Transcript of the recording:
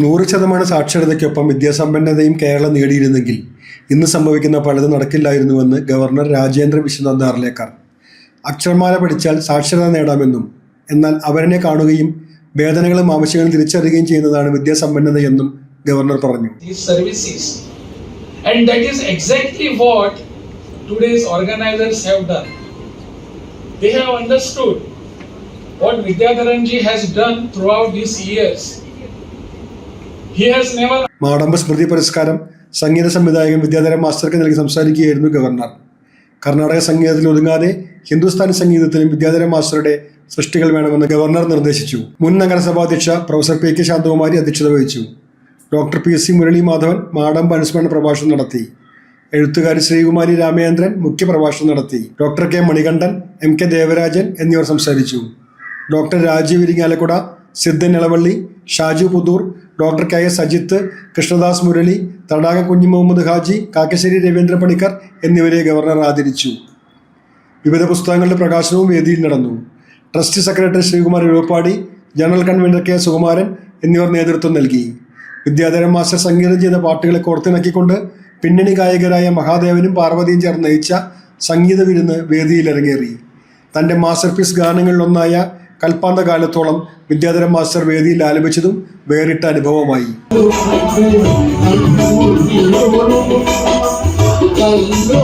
100% സാക്ഷരതയ്ക്കൊപ്പം വിദ്യാസമ്പന്നതയും കേരളം നേടിയിരുന്നെങ്കിൽ ഇന്ന് സംഭവിക്കുന്ന പലതും നടക്കില്ലായിരുന്നുവെന്ന് ഗവർണർ രാജേന്ദ്ര വിശ്വനാഥ് ആർലേക്കർ. അക്ഷരമാല പഠിച്ചാൽ സാക്ഷരത നേടാമെന്നും എന്നാൽ അവരനെ കാണുകയും വേദനകളും ആവശ്യങ്ങളും തിരിച്ചറിയുകയും ചെയ്യുന്നതാണ് വിദ്യാസമ്പന്നതയെന്നും ഗവർണർ പറഞ്ഞു. And that is exactly what today's organizers have done. They have understood what Vidyadharanji has done throughout these years. He has never. Madampu സ്മൃതി പുരസ്കാരം സംഗീത സംവിധായകൻ വിദ്യാധരൻ മാസ്റ്റർക്ക് നൽകി സംസാരിക്കുകയായിരുന്നു ഗവർണർ. കർണാടക സംഗീതത്തിൽ ഒതുങ്ങാതെ ഹിന്ദുസ്ഥാനി സംഗീതത്തിലും വിദ്യാധരൻ മാസ്റ്ററുടെ സൃഷ്ടികൾ വേണമെന്ന് ഗവർണർ നിർദ്ദേശിച്ചു. മുൻ നഗരസഭാ അധ്യക്ഷ പ്രൊഫസർ പി.കെ. ശാന്തകുമാരി അധ്യക്ഷത വഹിച്ചു. Doctor P C. മുരളി മാധവൻ മാടമ്പ് അനുസ്മരണ പ്രഭാഷണം നടത്തി. എഴുത്തുകാരി ശ്രീകുമാരി രാമചന്ദ്രൻ മുഖ്യപ്രഭാഷണം നടത്തി. Doctor K. Manikandan, M K. Devarajan എന്നിവർ സംസാരിച്ചു. Doctor Rajeev Irinjalakuda, Siddhan Elavally, Shaju Puthur, doctor K. S. Ajith, Krishnadas Murali, Thadakam Kunhi Muhammad Haji, Kakkassery Ravindra Panicker എന്നിവരെ ഗവർണർ ആദരിച്ചു. വിവിധ പുസ്തകങ്ങളുടെ പ്രകാശനവും വേദിയിൽ നടന്നു. Trust secretary Sreekumar Ezhuppadi, general convener K. Sukumaran എന്നിവർ നേതൃത്വം നൽകി. വിദ്യാധരൻ മാസ്റ്റർ സംഗീതം ചെയ്ത പാട്ടുകളെ കോർത്തിണക്കിക്കൊണ്ട് പിന്നണി ഗായകരായ മഹാദേവനും പാർവതിയും ചേർന്ന് നയിച്ച സംഗീത വിരുന്ന് വേദിയിൽ ഇറങ്ങേറി. തൻ്റെ മാസ്റ്റർ പീസ് ഗാനങ്ങളിലൊന്നായ കൽപ്പാന്ത കാലത്തോളം വിദ്യാധരൻ മാസ്റ്റർ വേദിയിൽ ആലപിച്ചതും വേറിട്ട അനുഭവമായി. Kalhan